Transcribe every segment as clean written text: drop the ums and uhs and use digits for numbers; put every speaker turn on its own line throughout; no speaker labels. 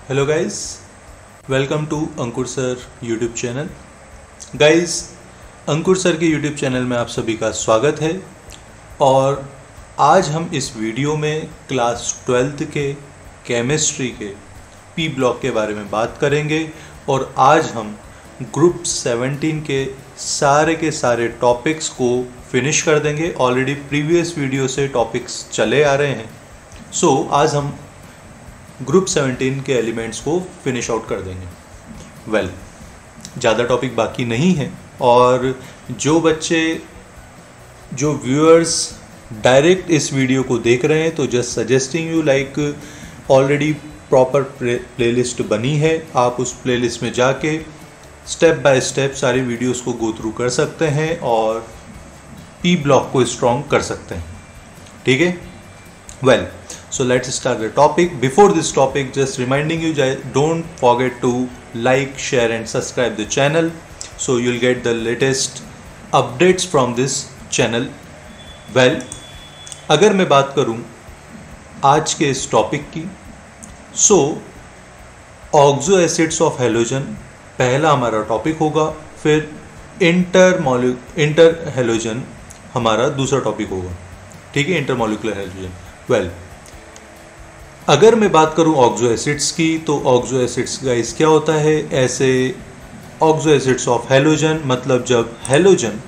Hello guys, welcome to Ankur sir YouTube channel. Guys, Ankur sir के YouTube channel में आप सभी का स्वागत है। और आज हम इस वीडियो में क्लास 12th के केमिस्ट्री के पी ब्लॉक के बारे में बात करेंगे। और आज हम ग्रुप 17 के सारे टॉपिक्स को फिनिश कर देंगे। ऑलरेडी प्रीवियस वीडियो से टॉपिक्स चले आ रहे हैं, सो आज हम ग्रुप 17 के एलिमेंट्स को फिनिश आउट कर देंगे। ज़्यादा टॉपिक बाकी नहीं है। और जो व्यूअर्स डायरेक्ट इस वीडियो को देख रहे हैं, तो just suggesting you like already proper playlist बनी है, आप उस प्लेलिस्ट में जाके स्टेप बाय स्टेप सारी वीडियोस को गो थ्रू कर सकते हैं और पी ब्लॉक को स्ट्रॉन्ग कर सकते हैं। ठीक है? So let's start the topic. Before this topic, just reminding you, don't forget to like, share and subscribe the channel so you'll get the latest updates from this channel. अगर मैं बात करूं आज के इस टॉपिक की, ऑक्सो एसिड्स ऑफ हेलोजन पहला हमारा टॉपिक होगा, फिर इंटर हेलोजन हमारा दूसरा टॉपिक होगा। ठीक है? Intermolecular halogen. अगर मैं बात करूं ऑक्सो एसिड्स की, तो ऑक्सो एसिड्स गाइस क्या होता है? ऐसे ऑक्सो एसिड्स ऑफ हेलोजन मतलब जब हेलोजन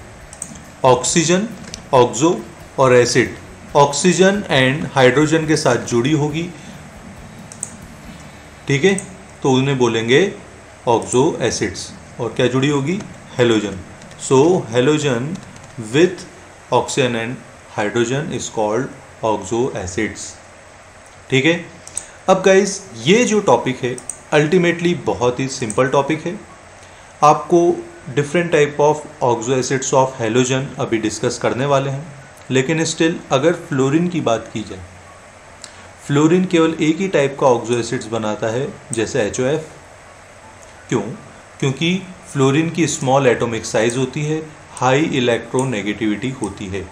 ऑक्सीजन, ऑक्सो और एसिड ऑक्सीजन एंड हाइड्रोजन के साथ जुड़ी होगी, ठीक है, तो उन्हें बोलेंगे ऑक्सो एसिड्स। और क्या जुड़ी होगी? Halogen. So halogen with oxygen and hydrogen is called oxo acids. ठीक है? अब गाइस, ये जो टॉपिक है अल्टीमेटली बहुत ही सिंपल टॉपिक है। आपको different type of oxo acids of halogen अभी डिस्कस करने वाले हैं, लेकिन स्टिल अगर फ्लोरीन की बात की जाए, फ्लोरीन केवल एक ही टाइप का ऑक्सो एसिड्स बनाता है, जैसे HOF। क्यों? क्योंकि फ्लोरीन की स्मॉल एटॉमिक साइज होती है, हाई इलेक्ट्रोनेगेटिविटी होती है।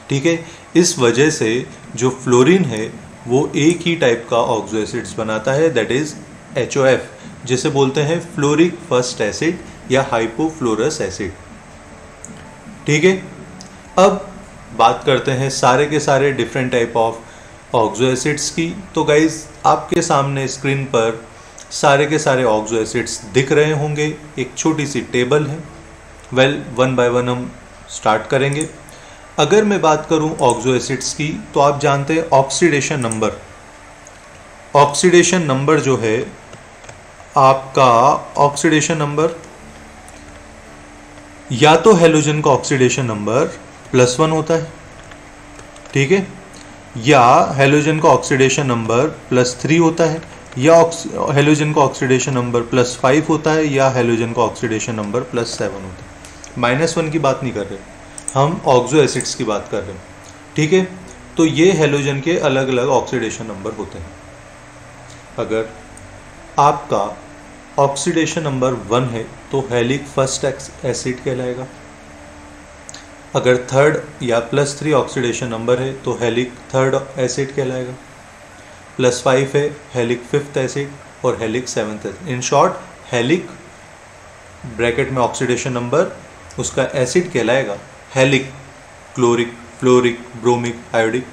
ठीक है? इस वजह से जो फ्लोरीन है वो एक ही टाइप का ऑक्सो एसिड्स बनाता है, दैट इज HOF, जिसे बोलते हैं फ्लोरिक फर्स्ट एसिड या हाइपोफ्लोरस एसिड। ठीक है? अब बात करते हैं सारे के सारे different type of oxo acids की। तो गाइज, आपके सामने स्क्रीन पर सारे के सारे ऑक्सो एसिड्स दिख रहे होंगे, एक छोटी सी टेबल है। वन बाय वन हम स्टार्ट करेंगे। अगर मैं बात करूं ऑक्सो एसिड्स की, तो आप जानते हैं ऑक्सीडेशन नंबर। ऑक्सीडेशन नंबर जो है आपका, ऑक्सीडेशन नंबर या तो हेलोजन का ऑक्सीडेशन नंबर +1 होता है, ठीक है, या हेलोजन का ऑक्सीडेशन नंबर +3 होता है, या हेलोजन का ऑक्सीडेशन नंबर +5 होता है, या हेलोजन का ऑक्सीडेशन नंबर +7 होता है। -1 की बात नहीं कर रहे, हम ऑक्सो एसिड्स की बात कर रहे हैं। ठीक है? तो ये हेलोजन के अलग अलग ऑक्सीडेशन नंबर होते हैं। अगर आपका ऑक्सीडेशन नंबर 1 है तो हेलिक फर्स्ट एसिड कहलाएगा। अगर थर्ड या +3 ऑक्सीडेशन नंबर है तो हेलिक थर्ड एसिड कहलाएगा। +5 है, हेलिक फिफ्थ एसिड, और halic seventh acid. In short, halic bracket में ऑक्सीडेशन नंबर, उसका एसिड कहलाएगा halic, chloric, fluoric, bromic, iodic.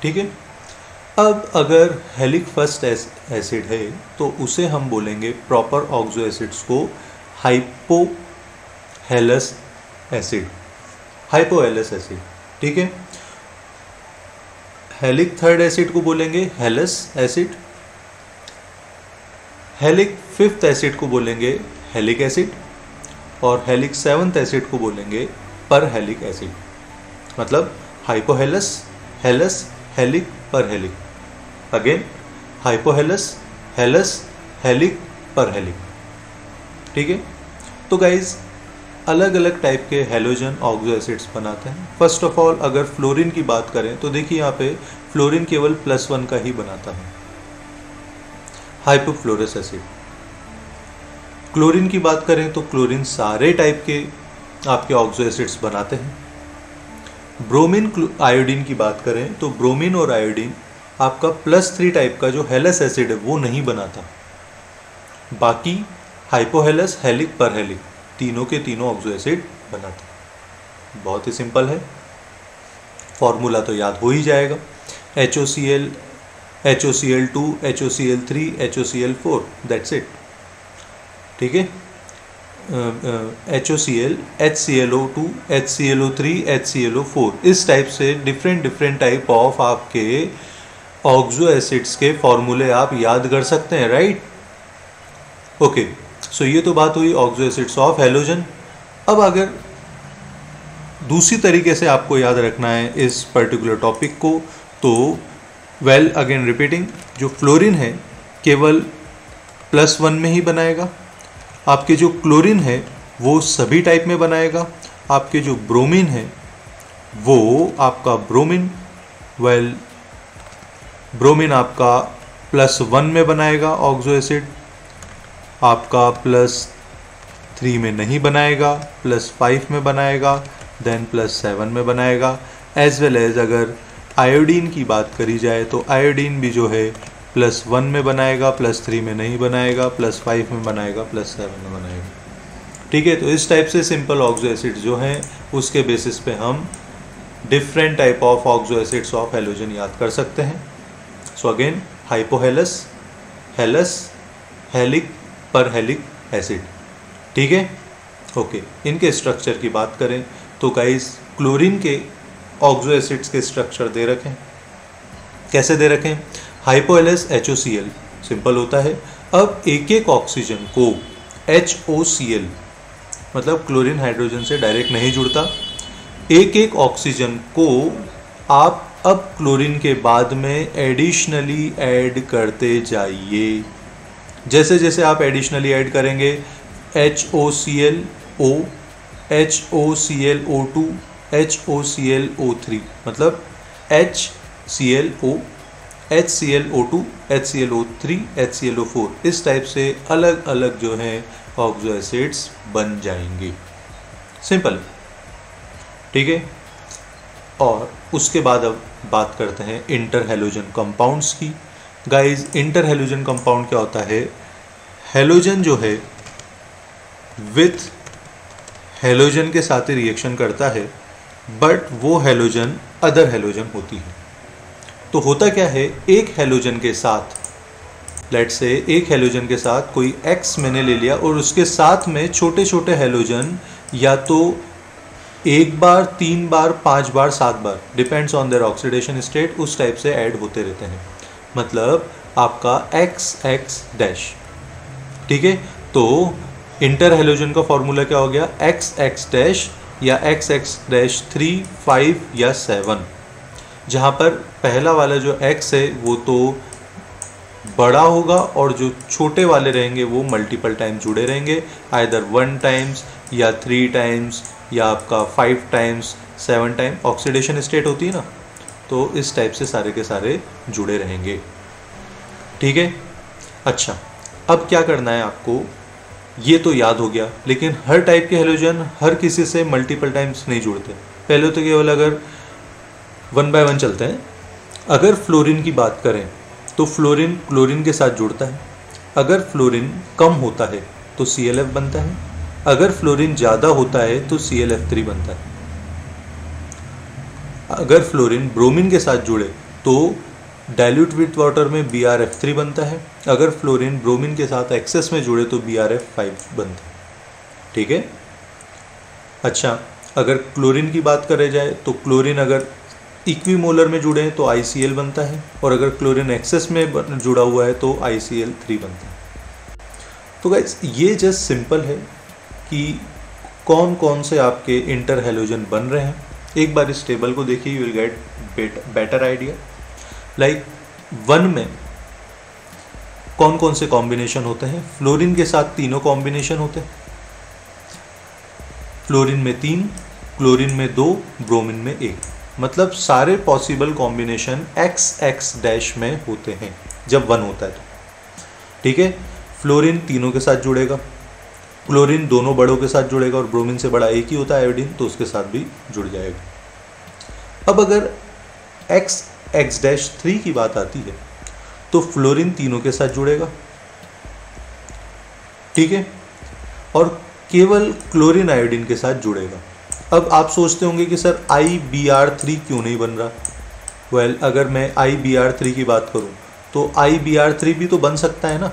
ठीक है? अब अगर हेलिक फर्स्ट एसिड है तो उसे हम बोलेंगे प्रॉपर ऑक्सो एसिड्स को हाइपोहेलस एसिड, हाइपोहेलस एसिड। ठीक है? हेलिक थर्ड एसिड को बोलेंगे हेलस एसिड, हेलिक फिफ्थ एसिड को बोलेंगे हेलिक एसिड, और हेलिक सेवन्थ एसिड को बोलेंगे पर हेलिक एसिड। मतलब हाइपोहेलस, हेलस, हेलिक, पर हेलिक। अगेन हाइपोहेलस, हेलस, हेलिक, पर हेलिक। ठीक है? तो गाइज, अलग अलग टाइप के हेलोजन ऑक्सो एसिड्स बनाते हैं। फर्स्ट ऑफ ऑल, अगर फ्लोरीन की बात करें तो देखिए यहाँ पे फ्लोरीन केवल +1 का ही बनाता है, हाइपोफ्लोरस एसिड। क्लोरीन की बात करें तो क्लोरीन सारे टाइप के आपके ऑक्सो एसिड्स बनाते हैं। ब्रोमीन आयोडीन की बात करें तो ब्रोमीन और आयोडीन आपका +3 टाइप का जो हेलस एसिड है वो नहीं बनाता, बाकी हाइपोहेलस, हेलिक, परहेलिक तीनों के तीनों ऑक्सो एसिड बनाता। बहुत ही सिंपल है, फॉर्मूला तो याद हो ही जाएगा, HOCl, HOCl2, HOCl3, HOCl4, that's it. ठीक है, HOCl, HClO2, HClO3, HClO4, इस टाइप से डिफरेंट टाइप ऑफ आपके ऑक्सो एसिड्स के फॉर्मूले आप याद कर सकते हैं, राइट। ओके, सो ये तो बात हुई ऑक्सो एसिड्स ऑफ हैलोजन। अब अगर दूसरी तरीके से आपको याद रखना है इस पर्टिकुलर टॉपिक को, तो वेल अगेन रिपीटिंग, जो फ्लोरीन है केवल +1 में ही बनाएगा, आपके जो क्लोरीन है वो सभी टाइप में बनाएगा, आपके जो ब्रोमीन है वो आपका ब्रोमीन, वेल ब्रोमीन आपका +1 में बनाएगा ऑक्सो एसिड, आपका +3 में नहीं बनाएगा, +5 में बनाएगा, देन +7 में बनाएगा। एज वेल एज अगर आयोडीन की बात करी जाए तो आयोडीन भी जो है +1 में बनाएगा, +3 में नहीं बनाएगा, +5 में बनाएगा, +7 में बनाएगा। ठीक है, तो इस टाइप से सिंपल ऑक्सो एसिड जो हैं उसके बेसिस पे हम different type of oxo acids of halogen याद कर सकते हैं। So again, hypohalous, हेलस, हेलिक, परहेलिक acid. ठीक है, ओके। इनके स्ट्रक्चर की बात करें तो गाइस क्लोरीन के ऑक्सो एसिड्स के स्ट्रक्चर दे रखें, कैसे दे रखें, हाइपोहेलस HOCl, सिंपल होता है। अब एक एक ऑक्सीजन को HOCl, मतलब क्लोरीन हाइड्रोजन से डायरेक्ट नहीं जुड़ता, एक एक ऑक्सीजन को आप अब क्लोरीन के बाद में एडिशनली ऐड करते जाइए। जैसे जैसे आप एडिशनली ऐड करेंगे, HOClO, HOClO2, HOClO3, मतलब HClO, HClO2, HClO3, HClO4, इस टाइप से अलग अलग जो हैं ऑक्सो एसिड्स बन जाएंगे। सिंपल, ठीक है। और उसके बाद अब बात करते हैं इंटर हैलोजन कंपाउंड्स की। गाइस, इंटर हैलोजन कंपाउंड क्या होता है, हैलोजन जो है विथ हैलोजन के साथ ही रिएक्शन करता है, बट वो हैलोजन अदर हैलोजन होती है। तो होता क्या है, एक हैलोजन के साथ, लेट्स से एक हैलोजन के साथ कोई X मैंने ले लिया और उसके साथ में छोटे छोटे हैलोजन या तो 1 बार, 3 बार, 5 बार, 7 बार, depends on their oxidation state, उस टाइप से ऐड होते रहते हैं। मतलब आपका XX-, ठीक है। तो इंटर हैलोजन का फॉर्मूला क्या हो गया, XX- या XX-3, 5 या 7, जहाँ पर पहला वाला जो X है वो तो बड़ा होगा और जो छोटे वाले रहेंगे वो मल्टीपल टाइम जुड़े रहेंगे, आइदर 1 टाइम्स या 3 टाइम्स या आपका 5 टाइम्स, 7 टाइम ऑक्सीडेशन स्टेट होती है ना, तो इस टाइप से सारे के सारे जुड़े रहेंगे। ठीक है, अच्छा, अब क्या करना है आपको, ये तो याद हो गया, लेकिन हर टाइप के हैलोजन हर किसी से मल्टीपल टाइम्स नहीं जुड़ते। पहले तो केवल अगर 1 बाय 1 चलते हैं। अगर फ्लोरीन की बात करें तो फ्लोरीन क्लोरीन के साथ जुड़ता है। अगर फ्लोरीन कम होता है तो ClF बनता है, अगर फ्लोरीन ज़्यादा होता है तो ClF3 बनता है। अगर फ्लोरीन ब्रोमीन के साथ जुड़े तो डाइल्यूट विथ वाटर में BrF3 बनता है, अगर फ्लोरीन ब्रोमीन के साथ एक्सेस में जुड़े तो BrF5 बनता है। ठीक है, अच्छा, अगर क्लोरीन की बात करें जाए तो क्लोरीन अगर इक्विमोलर में जुड़े हैं तो ICl बनता है, और अगर क्लोरीन एक्सेस में जुड़ा हुआ है तो ICl3 बनता है। तो गाइस, ये जस्ट सिंपल है कि कौन कौन से आपके इंटर हैलोजन बन रहे हैं। एक बार इस टेबल को देखिए, you will get better idea. Like 1 में कौन कौन से कॉम्बिनेशन होते हैं, फ्लोरीन के साथ तीनों कॉम्बिनेशन होते हैं, फ्लोरीन में 3, क्लोरीन में 2, ब्रोमीन में 1, मतलब सारे पॉसिबल कॉम्बिनेशन XX- में होते हैं जब 1 होता है तो। ठीक है, फ्लोरीन तीनों के साथ जुड़ेगा, क्लोरीन दोनों बड़ों के साथ जुड़ेगा, और ब्रोमीन से बड़ा एक ही होता है आयोडीन, तो उसके साथ भी जुड़ जाएगा। अब अगर X-3 की बात आती है तो फ्लोरीन तीनों के साथ जुड़ेगा, ठीक है, और केवल क्लोरीन आयोडीन के साथ जुड़ेगा। अब आप सोचते होंगे कि सर IBr3 क्यों नहीं बन रहा। वेल, अगर मैं IBr3 की बात करूं तो IBr3 भी तो बन सकता है ना,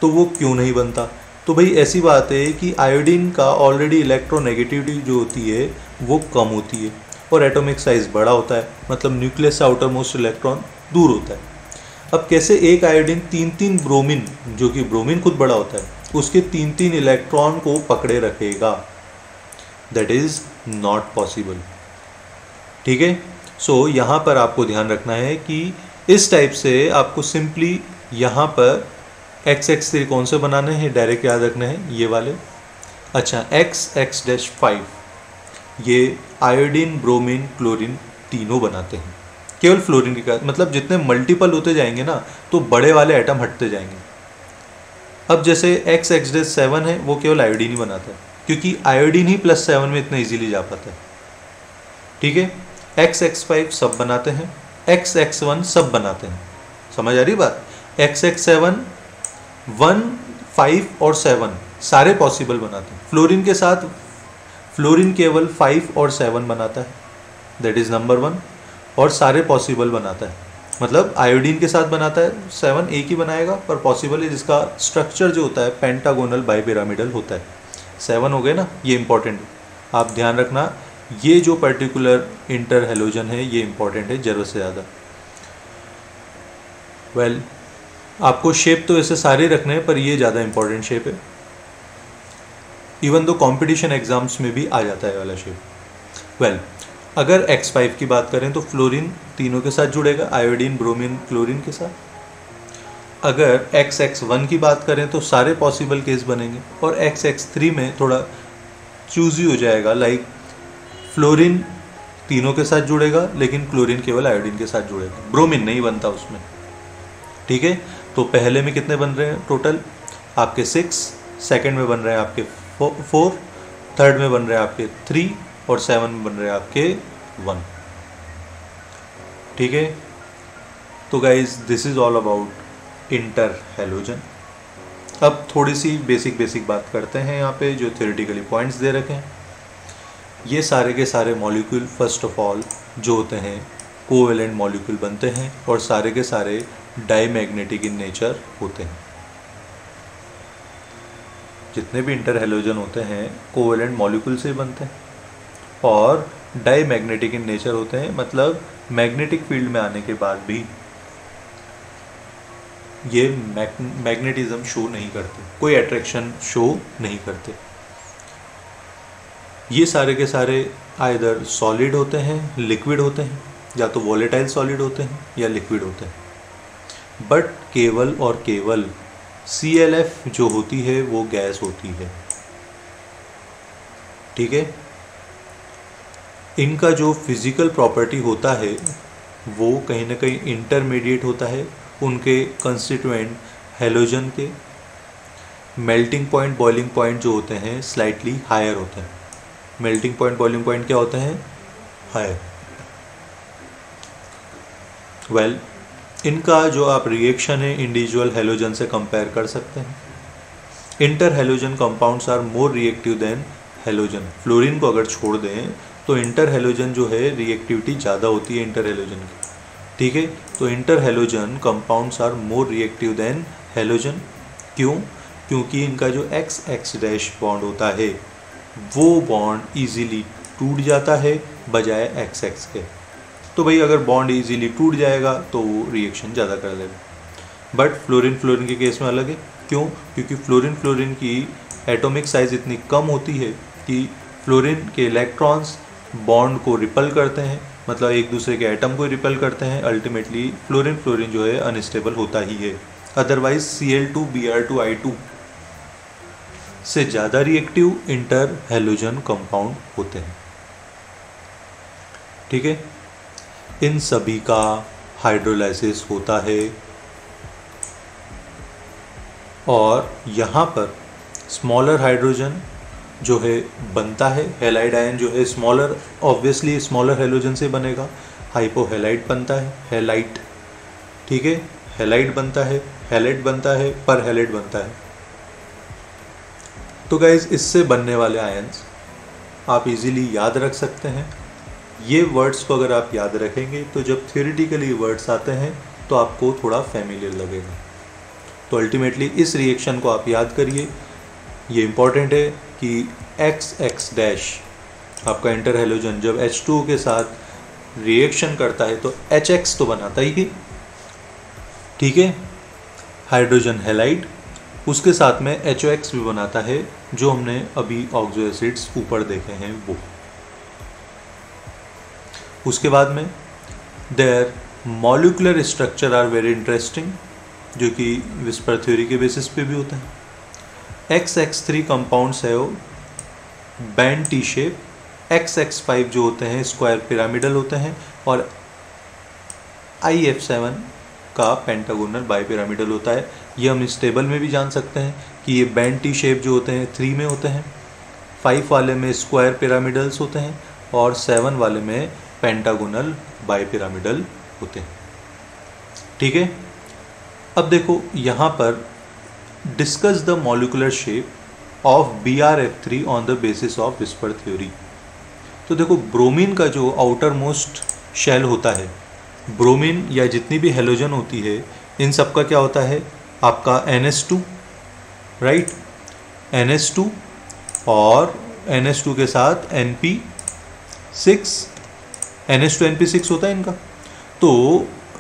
तो वो क्यों नहीं बनता। तो भाई ऐसी बात है कि आयोडीन का ऑलरेडी इलेक्ट्रोनेगेटिविटी जो होती है वो कम होती है और एटॉमिक साइज बड़ा होता है, मतलब न्यूक्लियस से आउटर मोस्ट इलेक्ट्रॉन दूर होता है। अब कैसे एक आयोडीन 3 ब्रोमीन, जो कि ब्रोमीन खुद बड़ा होता है, उसके 3 इलेक्ट्रॉन को पकड़े रखेगा। दैट इज नॉट पॉसिबल, ठीक है। सो यहाँ पर आपको ध्यान रखना है कि इस टाइप से आपको सिंपली यहाँ पर X3 कौन से बनाने हैं, डायरेक्ट याद रखने हैं ये वाले। अच्छा, X5 ये आयोडीन, ब्रोमीन, क्लोरीन तीनों बनाते हैं। केवल फ्लोरीन की का मतलब जितने मल्टीपल होते जाएंगे ना तो बड़े वाले एटम हटते जाएंगे। अब जैसे X7 है वो केवल आयोडीन ही बनाता है, क्योंकि आयोडीन ही +7 में इतना इजीली जा पाता है, ठीक है। X5 सब बनाते हैं, X1 सब बनाते हैं। समझ आ रही बात। X7 1, 5 और 7 सारे पॉसिबल बनाते हैं। फ्लोरीन के साथ फ्लोरीन केवल 5 और 7 बनाता है, दैट इज नंबर 1, और सारे पॉसिबल बनाता है। मतलब आयोडीन के साथ बनाता है 7 एक ही बनाएगा, पर पॉसिबल है जिसका स्ट्रक्चर जो होता है पेंटागोनल बाइपिरामिडल होता है। 7 हो गए ना, ये इंपॉर्टेंट आप ध्यान रखना। ये जो पर्टिकुलर इंटर हेलोजन है ये इंपॉर्टेंट है ज़रूरत से ज़्यादा। वेल, आपको शेप तो ऐसे सारे रखने हैं, पर ये ज़्यादा इंपॉर्टेंट शेप है। इवन दो कंपटीशन एग्जाम्स में भी आ जाता है वाला शेप। वेल, अगर X5 की बात करें तो फ्लोरीन तीनों के साथ जुड़ेगा, आयोडीन, ब्रोमीन, क्लोरीन के साथ। अगर X1 की बात करें तो सारे पॉसिबल केस बनेंगे, और X3 में थोड़ा चूजी हो जाएगा, लाइक फ्लोरीन तीनों के साथ जुड़ेगा लेकिन क्लोरीन केवल आयोडीन के साथ जुड़ेगा, ब्रोमीन नहीं बनता उसमें, ठीक है। तो पहले में कितने बन रहे हैं टोटल आपके 6, सेकंड में बन रहे हैं आपके 4, थर्ड में बन रहे हैं आपके 3 और 7 में बन रहे हैं आपके 1, ठीक है। तो guys this is all about inter halogen. अब थोड़ी सी बेसिक बात करते हैं यहाँ पे, जो थ्योरेटिकली पॉइंट्स दे रखे हैं। ये सारे के सारे मॉलिक्यूल फर्स्ट ऑफ ऑल जो होते हैं कोवेलेंट मॉलिक्यूल बनते हैं, और सारे के सारे डाईमैग्नेटिक इन नेचर होते हैं। जितने भी इंटर हेलोजन होते हैं कोवेलेंट मॉलिक्यूल से बनते हैं और डाईमैग्नेटिक इन नेचर होते हैं, मतलब मैग्नेटिक फील्ड में आने के बाद भी ये मैग्नेटिज्म शो नहीं करते, कोई अट्रैक्शन शो नहीं करते। ये सारे के सारे आइदर सॉलिड होते हैं, लिक्विड होते हैं, या तो वॉलेटाइल सॉलिड होते हैं या लिक्विड होते हैं। बट केवल और केवल ClF जो होती है वो गैस होती है, ठीक है। इनका जो फिजिकल प्रॉपर्टी होता है वो कहीं ना कहीं इंटरमीडिएट होता है उनके कंस्टिट्यूएंट हेलोजन के। मेल्टिंग पॉइंट, बॉइलिंग पॉइंट जो होते हैं स्लाइटली हायर होते हैं। मेल्टिंग पॉइंट, बॉइलिंग पॉइंट क्या होते हैं? हायर। वेल, इनका जो आप रिएक्शन है इंडिविजुअल हेलोजन से कंपेयर कर सकते हैं। Inter halogen compounds are more reactive than halogen. Fluorine को अगर छोड़ दें तो इंटर हेलोजन जो है रिएक्टिविटी ज़्यादा होती है इंटर हेलोजन की, ठीक है। तो inter halogen compounds are more reactive than halogen. क्यों? क्योंकि इनका जो XX' बॉन्ड होता है वो बॉन्ड इजीली टूट जाता है बजाय XX के। तो भाई अगर बॉन्ड इजीली टूट जाएगा तो वो रिएक्शन ज़्यादा कर देगा। बट फ्लोरीन के केस में अलग है। क्यों? क्योंकि फ्लोरीन की एटॉमिक साइज इतनी कम होती है कि फ्लोरीन के इलेक्ट्रॉन्स बॉन्ड को रिपल करते हैं, मतलब एक दूसरे के एटम को रिपल करते हैं। अल्टीमेटली फ्लोरीन जो है अनस्टेबल होता ही है। अदरवाइज Cl2Br2I2 से ज़्यादा रिएक्टिव इंटर हेलोजन कंपाउंड होते हैं, ठीक है। इन सभी का हाइड्रोलाइसिस होता है और यहाँ पर स्मॉलर हाइड्रोजन जो है बनता है। हैलाइड आयन जो है स्मॉलर, ऑब्वियसली स्मॉलर हेलोजन से बनेगा, हाइपोहेलाइट बनता है, हेलाइट, ठीक है, हेलाइट बनता है, हेलाइट बनता है, पर हेलाइट बनता है। तो गाइज इससे बनने वाले आयंस आप इजीली याद रख सकते हैं। ये वर्ड्स को अगर आप याद रखेंगे तो जब थियोरेटिकली वर्ड्स आते हैं तो आपको थोड़ा फैमिलियर लगेगा। तो अल्टीमेटली इस रिएक्शन को आप याद करिए। ये इम्पॉर्टेंट है कि XX डैश आपका इंटर हेलोजन जब H2O के साथ रिएक्शन करता है तो HX तो बनाता ही है, ठीक है, हाइड्रोजन हैलाइड, उसके साथ में HOX भी बनाता है, जो हमने अभी ऑक्सो एसिड्स ऊपर देखे हैं वो। उसके बाद में their molecular structure are very interesting, जो कि विस्पर थ्योरी के बेसिस पे भी होता है। XX3 कंपाउंड्स है वो बैंड टी शेप, XX5 जो होते हैं स्क्वायर पिरामिडल होते हैं, और IF7 का पेंटागोनल बाई पिरामिडल होता है। ये हम इस टेबल में भी जान सकते हैं कि ये बैंड टी शेप जो होते हैं 3 में होते हैं, 5 वाले में स्क्वायर पिरामिडल्स होते हैं, और 7 वाले में पेंटागोनल बाई पिरामिडल होते हैं, ठीक है। अब देखो यहाँ पर discuss the molecular shape of BrF3 on the basis of whisper theory. तो देखो ब्रोमीन का जो आउटर मोस्ट शेल होता है, ब्रोमीन या जितनी भी हेलोजन होती है, इन सब का क्या होता है आपका NH2, राइट, NH2 और NH2 के साथ NP6, NH2 NP6 होता है इनका। तो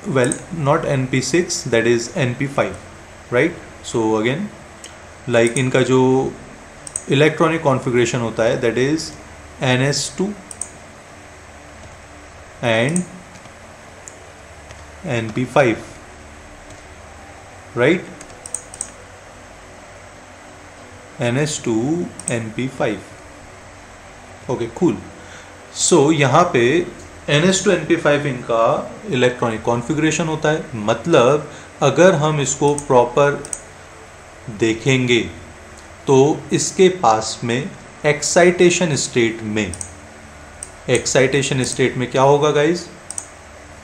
well not NP6, that is NP5, right. So again like इनका जो इलेक्ट्रॉनिक कॉन्फ़िगरेशन होता है that is NH2 and NP5, right, NH2 NP5, okay cool. So यहाँ पे NH2 NP5 इनका इलेक्ट्रॉनिक कॉन्फ़िगरेशन होता है। मतलब अगर हम इसको प्रॉपर देखेंगे तो इसके पास में एक्साइटेशन स्टेट में क्या होगा गाइज,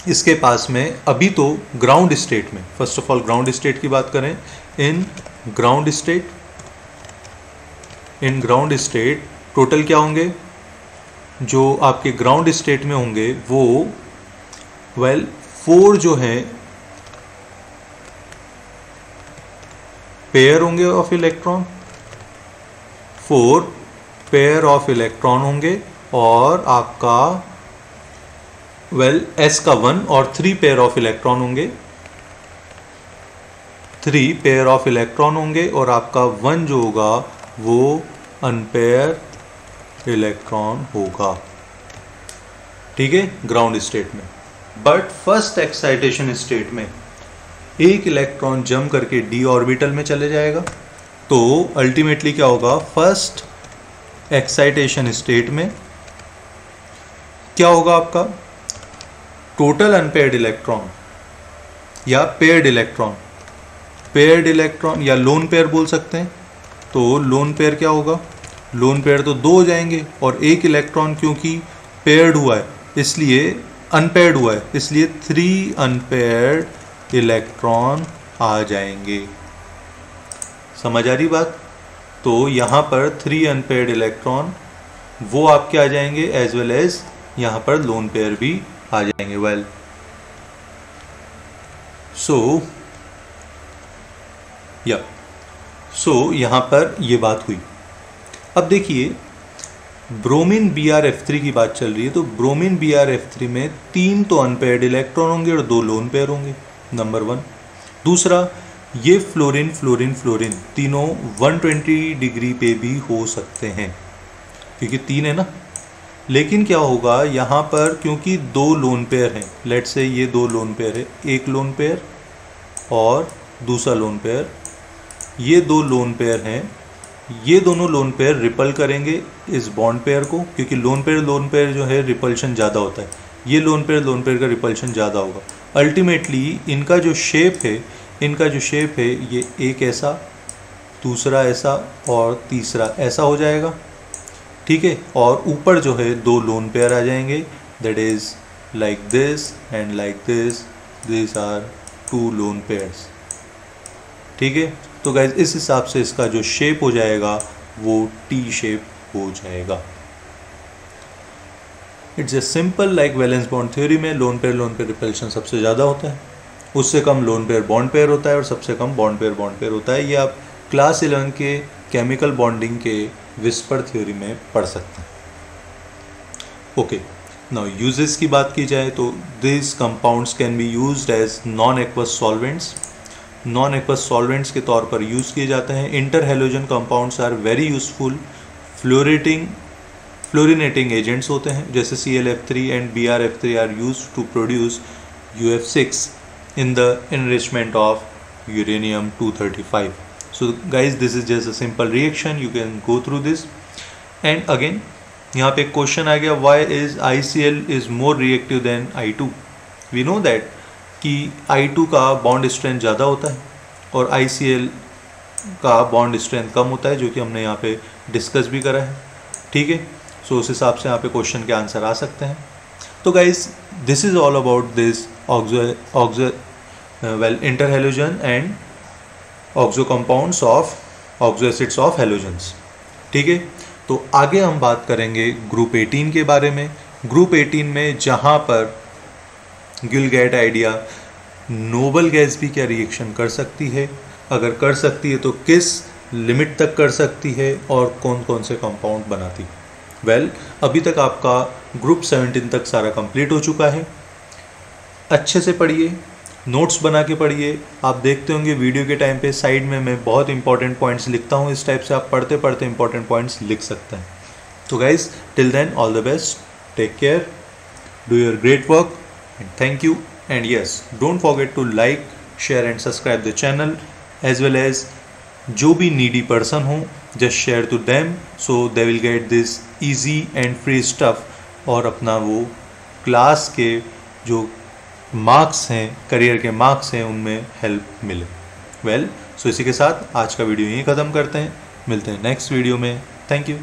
इसके पास में अभी तो ग्राउंड स्टेट में, first of all ground state की बात करें, इन ग्राउंड स्टेट टोटल क्या होंगे जो आपके ग्राउंड स्टेट में होंगे वो 4 जो हैं पेयर होंगे of electron, 4 pair of electron होंगे, और आपका S का 1 और 3 पेयर ऑफ इलेक्ट्रॉन होंगे, 3 पेयर ऑफ इलेक्ट्रॉन होंगे, और आपका 1 जो होगा वो अनपेयर इलेक्ट्रॉन होगा, ठीक है, ग्राउंड स्टेट में। बट फर्स्ट एक्साइटेशन स्टेट में एक इलेक्ट्रॉन जंप करके d ऑर्बिटल में चले जाएगा। तो अल्टीमेटली क्या होगा, फर्स्ट एक्साइटेशन स्टेट में क्या होगा आपका टोटल अनपेयर्ड इलेक्ट्रॉन या पेयर्ड इलेक्ट्रॉन या लोन पेयर बोल सकते हैं। तो लोन पेयर क्या होगा, लोन पेयर तो 2 हो जाएंगे, और एक इलेक्ट्रॉन क्योंकि पेयर्ड हुआ है इसलिए अनपेयर्ड हुआ है, इसलिए 3 अनपेयर्ड इलेक्ट्रॉन आ जाएंगे। समझ आ रही बात। तो यहाँ पर 3 अनपेयर्ड इलेक्ट्रॉन वो आपके आ जाएंगे, एज वेल एज यहाँ पर लोन पेयर भी आ जाएंगे। वेल सो यहाँ पर ये बात हुई। अब देखिए ब्रोमीन BrF3 की बात चल रही है, तो ब्रोमीन BrF3 में 3 तो अनपेयर्ड इलेक्ट्रॉन होंगे और 2 लोन पेयर होंगे, नंबर 1। दूसरा, ये फ्लोरीन तीनों 120 डिग्री पे भी हो सकते हैं क्योंकि 3 है ना। लेकिन क्या होगा यहाँ पर, क्योंकि 2 लोन पेयर हैं, लेट्स से ये 2 लोन पेयर है, एक लोन पेयर और दूसरा लोन पेयर, ये 2 लोन पेयर हैं, ये दोनों लोन पेयर रिपल करेंगे इस बॉन्ड पेयर को, क्योंकि लोन पेयर जो है रिपल्शन ज़्यादा होता है, ये लोन पेयर का रिपल्शन ज़्यादा होगा। अल्टीमेटली इनका जो शेप है ये एक ऐसा, दूसरा ऐसा और तीसरा ऐसा हो जाएगा, ठीक है। और ऊपर जो है 2 लोन पेयर आ जाएंगे, that is like this and like this. These are 2 lone pairs. ठीक है, तो गाइज इस हिसाब से इसका जो शेप हो जाएगा वो टी शेप हो जाएगा. It's a simple like valence bond theory में लोन पेयर रिपल्शन सबसे ज़्यादा होता है, उससे कम लोन पेयर बॉन्ड पेयर होता है और सबसे कम बॉन्ड पेयर होता है. ये आप क्लास 11 के केमिकल बॉन्डिंग के विस्पर थ्योरी में पढ़ सकते हैं. ओके, नाउ यूजेस की बात की जाए तो this compounds can be used as non aqueous solvents. Non aqueous solvents के तौर पर यूज़ किए जाते हैं. Inter halogen compounds are very useful. Fluorinating agents होते हैं, जैसे ClF3 and BrF3 are used to produce UF6 in the enrichment of uranium-235. So guys, this is just a simple reaction, you can go through this. And again यहाँ पे एक question आ गया, why is ICl is more reactive than I2? We know that कि I2 का bond strength ज़्यादा होता है और ICl का बॉन्ड स्ट्रेंथ कम होता है, जो कि हमने यहाँ पे डिस्कस भी करा है. ठीक है, सो उस हिसाब से यहाँ पे क्वेश्चन के आंसर आ सकते हैं. तो guys this is all about this interhalogen and oxo compounds of oxo acids of halogens. ठीक है, तो आगे हम बात करेंगे ग्रुप 18 के बारे में. ग्रुप 18 में जहाँ पर Gill get idea noble gas भी क्या रिएक्शन कर सकती है, अगर कर सकती है तो किस लिमिट तक कर सकती है और कौन कौन से कंपाउंड बनाती. अभी तक आपका ग्रुप 17 तक सारा कंप्लीट हो चुका है. अच्छे से पढ़िए, नोट्स बना के पढ़िए. आप देखते होंगे वीडियो के टाइम पे साइड में मैं बहुत इंपॉर्टेंट पॉइंट्स लिखता हूँ. इस टाइप से आप पढ़ते पढ़ते इंपॉर्टेंट पॉइंट्स लिख सकते हैं. तो guys till then all the best, take care, do your great work and thank you. And yes, don't forget to like, share and subscribe the channel, as well as जो भी needy person हो just share to them so they will get this easy and free stuff और अपना वो class के जो marks हैं, career के मार्क्स हैं, उनमें हेल्प मिले. सो इसी के साथ आज का वीडियो यहीं ख़त्म करते हैं. मिलते हैं नेक्स्ट वीडियो में. Thank you.